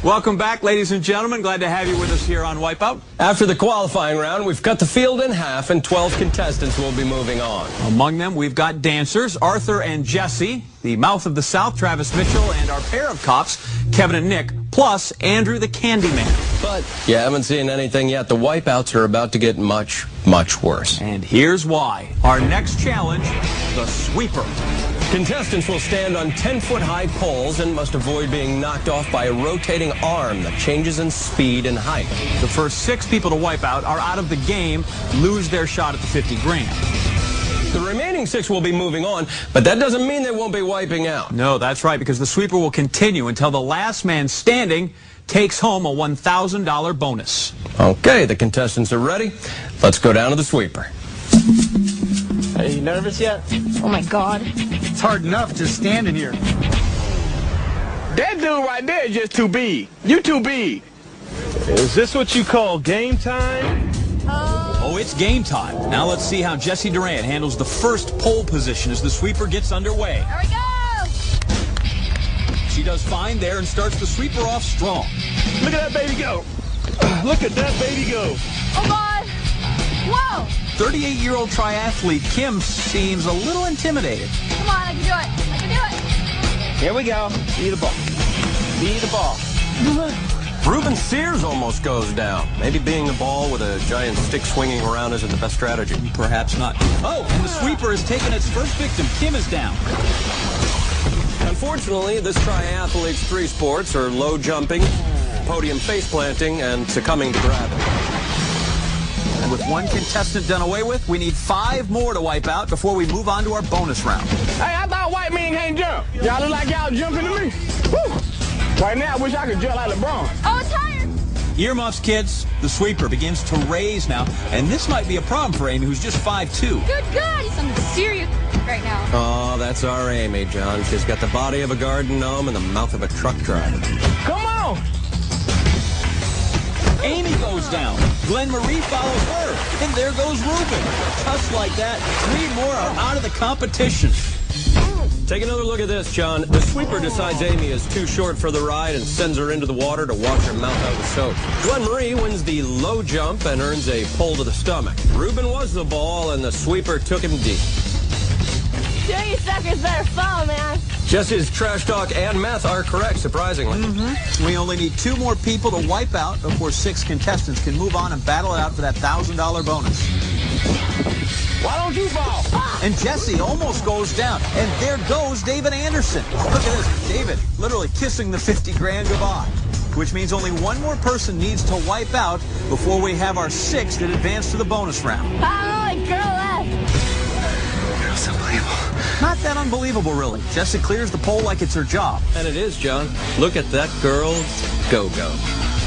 Welcome back, ladies and gentlemen. Glad to have you with us here on Wipeout. After the qualifying round, we've cut the field in half, and 12 contestants will be moving on. Among them, we've got dancers, Arthur and Jesse, the Mouth of the South, Travis Mitchell, and our pair of cops, Kevin and Nick, plus Andrew the Candyman. But you haven't seen anything yet. The wipeouts are about to get much, much worse. And here's why. Our next challenge, the sweeper. Contestants will stand on 10-foot-high poles and must avoid being knocked off by a rotating arm that changes in speed and height. The first 6 people to wipe out are out of the game, lose their shot at the 50 grand. The remaining 6 will be moving on, but that doesn't mean they won't be wiping out. No, that's right, because the sweeper will continue until the last man standing takes home a $1,000 bonus. Okay, the contestants are ready. Let's go down to the sweeper. Are you nervous yet? Oh my God. It's hard enough just standing here. That dude right there is just too big. You too big. Is this what you call game time? Oh, it's game time. Now let's see how Jesse Durant handles the first pole position as the sweeper gets underway. Here we go! She does fine there and starts the sweeper off strong. Look at that baby go. Look at that baby go. Oh God! Whoa! 38-year-old triathlete Kim seems a little intimidated. Come on, I can do it. I can do it. Here we go. Be the ball. Be the ball. Ruben Sears almost goes down. Maybe being the ball with a giant stick swinging around isn't the best strategy. Perhaps not. Oh, and the sweeper has taken its first victim. Kim is down. Unfortunately, this triathlete's 3 sports are low jumping, podium face planting, and succumbing to gravity. And with 1 contestant done away with, we need 5 more to wipe out before we move on to our bonus round. Hey, I thought white men can't jump. Y'all look like y'all jumping to me. Woo. Right now, I wish I could jump like LeBron. Oh, it's higher. Earmuffs, kids. The sweeper begins to raise now, and this might be a problem for Amy, who's just 5'2". Good. He's on serious right now. Oh, that's our Amy, John. She's got the body of a garden gnome and the mouth of a truck driver. Come on. Amy goes down. Glenn Marie follows her. And there goes Ruben. Just like that, 3 more are out of the competition. Take another look at this, John. The sweeper decides Amy is too short for the ride and sends her into the water to wash her mouth out with soap. Glenn Marie wins the low jump and earns a pull to the stomach. Ruben was the ball, and the sweeper took him deep. You suckers better fall, man. Jesse's trash talk and math are correct, surprisingly. We only need 2 more people to wipe out before 6 contestants can move on and battle it out for that $1,000 bonus. Why don't you fall? And Jesse almost goes down. And there goes David Anderson. Look at this. David literally kissing the 50 grand goodbye. Which means only 1 more person needs to wipe out before we have our 6th that advance to the bonus round. I'm the only girl left. That's unbelievable. Not that unbelievable, really. Jesse clears the pole like it's her job. And it is, John. Look at that girl's go-go.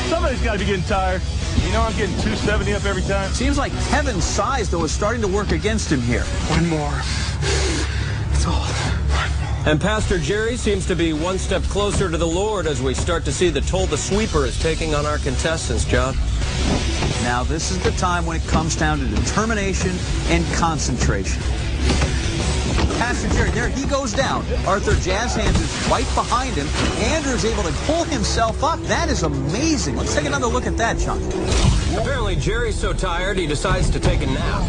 Somebody's got to be getting tired. You know I'm getting 270 up every time. Seems like Kevin's size, though, is starting to work against him here. 1 more. That's all. And Pastor Jerry seems to be 1 step closer to the Lord as we start to see the toll the sweeper is taking on our contestants, John. Now, this is the time when it comes down to determination and concentration. Pastor Jerry, there he goes down. Arthur Jazz Hands is right behind him. Andrew's able to pull himself up. That is amazing. Let's take another look at that, John. Apparently, Jerry's so tired he decides to take a nap.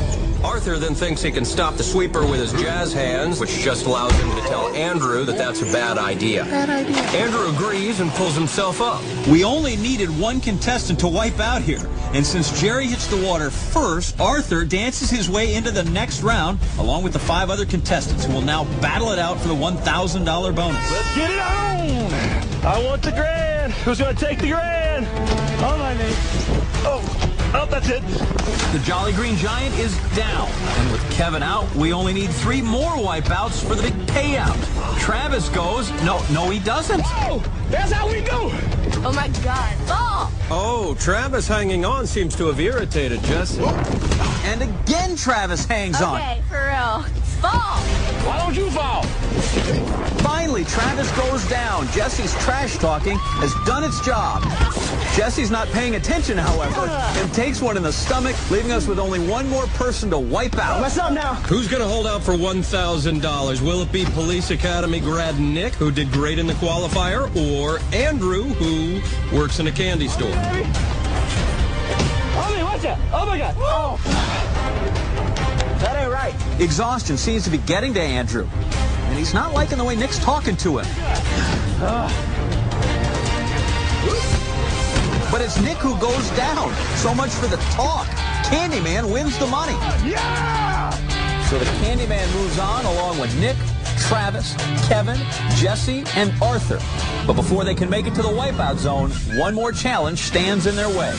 Arthur then thinks he can stop the sweeper with his jazz hands, which just allows him to tell Andrew that that's a bad idea. Andrew agrees and pulls himself up. We only needed 1 contestant to wipe out here. And since Jerry hits the water first, Arthur dances his way into the next round, along with the 5 other contestants who will now battle it out for the $1,000 bonus. Let's get it on. I want the grand. Who's going to take the grand? On my name. Oh, that's it. The Jolly Green Giant is down. And with Kevin out, we only need 3 more wipeouts for the big payout. Travis goes. No, he doesn't. Oh, that's how we do. Oh my God. Fall. Oh, Travis hanging on seems to have irritated Jesse. And again, Travis hangs on. Okay, for real. Fall. Why don't you fall? Finally, finally, Travis goes down. Jesse's trash talking has done its job. Jesse's not paying attention, however, and takes one in the stomach, leaving us with only one more person to wipe out. What's up now? Who's going to hold out for $1,000? Will it be Police Academy grad Nick, who did great in the qualifier, or Andrew, who works in a candy store? Homie, watch out! Oh my God! Oh. That ain't right. Exhaustion seems to be getting to Andrew, and he's not liking the way Nick's talking to him. But it's Nick who goes down. So much for the talk. Candyman wins the money. Yeah! So the Candyman moves on along with Nick, Travis, Kevin, Jesse, and Arthur. But before they can make it to the wipeout zone, one more challenge stands in their way.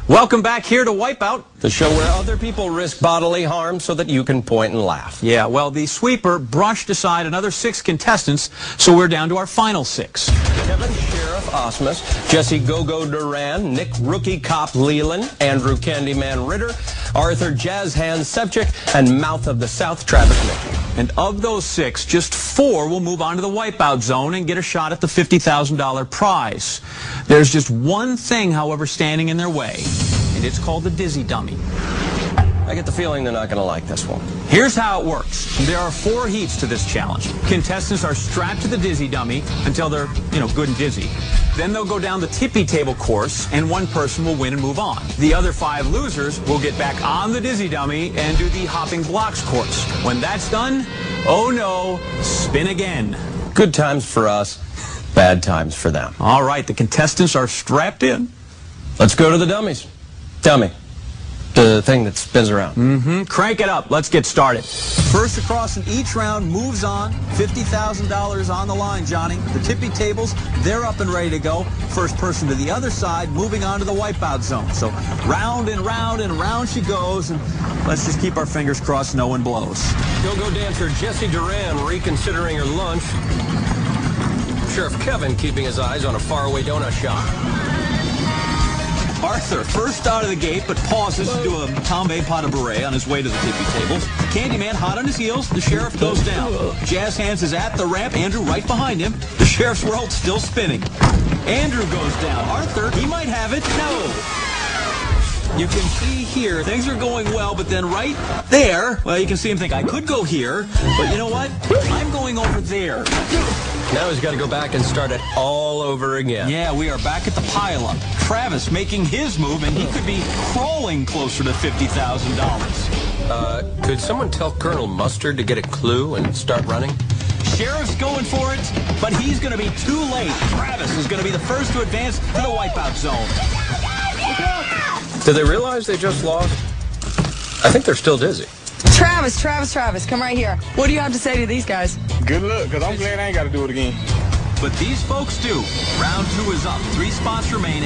Welcome back here to WIpeOut, The show where other people risk bodily harm so that you can point and laugh. Yeah, well, the sweeper brushed aside another 6 contestants, so we're down to our final 6. Kevin Sheriff Osmus, Jesse Go-Go Duran, Nick Rookie Cop Leland, Andrew Candyman Ritter, Arthur Jazz Hands Sevchik, and Mouth of the South Travis Mitchell. And of those 6, just 4 will move on to the wipeout zone and get a shot at the $50,000 prize. There's just one thing, however, standing in their way, and it's called the Dizzy Dummy. I get the feeling they're not going to like this one. Here's how it works. There are 4 heats to this challenge. Contestants are strapped to the Dizzy Dummy until they're, good and dizzy. Then they'll go down the tippy table course, and one person will win and move on. The other 5 losers will get back on the Dizzy Dummy and do the hopping blocks course. When that's done, oh no, spin again. Good times for us, bad times for them. All right, the contestants are strapped in. Let's go to the dummies. Dummy. The thing that spins around. Crank it up. Let's get started. First across in each round moves on. $50,000 on the line, Johnny. The tippy tables, they're up and ready to go. First person to the other side, moving on to the wipeout zone. So round and round and round she goes, and let's just keep our fingers crossed no one blows. Go-go dancer Jessie Duran reconsidering her lunch. Sheriff Kevin keeping his eyes on a faraway donut shop. Arthur, first out of the gate, but pauses to do a tombe pas de bourrée on his way to the tippy tables. Candyman hot on his heels. The sheriff goes down. Jazz Hands is at the ramp. Andrew right behind him. The sheriff's world still spinning. Andrew goes down. Arthur, he might have it. No. You can see here, things are going well, but then right there, well, you can see him think, I could go here, but you know what? I'm going over there. Now he's got to go back and start it all over again. Yeah, we are back at the pileup. Travis making his move, and he could be crawling closer to $50,000. Could someone tell Colonel Mustard to get a clue and start running? Sheriff's going for it, but he's going to be too late. Travis is going to be the first to advance to the wipeout zone. Do they realize they just lost? I think they're still dizzy. Travis, come right here. What do you have to say to these guys? Good luck, because I'm glad I ain't got to do it again. But these folks do. Round 2 is up. 3 spots remain.